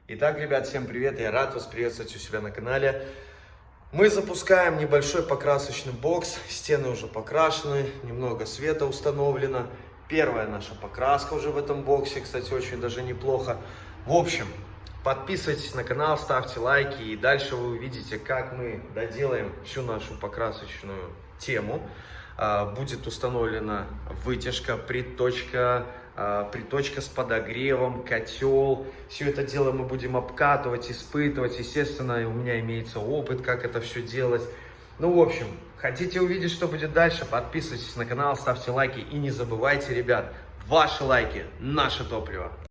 Итак, ребят, всем привет! Я рад вас приветствовать у себя на канале. Мы запускаем небольшой покрасочный бокс. Стены уже покрашены, немного света установлено. Первая наша покраска уже в этом боксе, кстати, очень даже неплохо. В общем, подписывайтесь на канал, ставьте лайки, и дальше вы увидите, как мы доделаем всю нашу покрасочную тему. Будет установлена вытяжка, приточка с подогревом, котел. Все это дело мы будем обкатывать, испытывать. Естественно, у меня имеется опыт, как это все делать. Ну, в общем, хотите увидеть, что будет дальше, подписывайтесь на канал, ставьте лайки. И не забывайте, ребят, ваши лайки – наше топливо.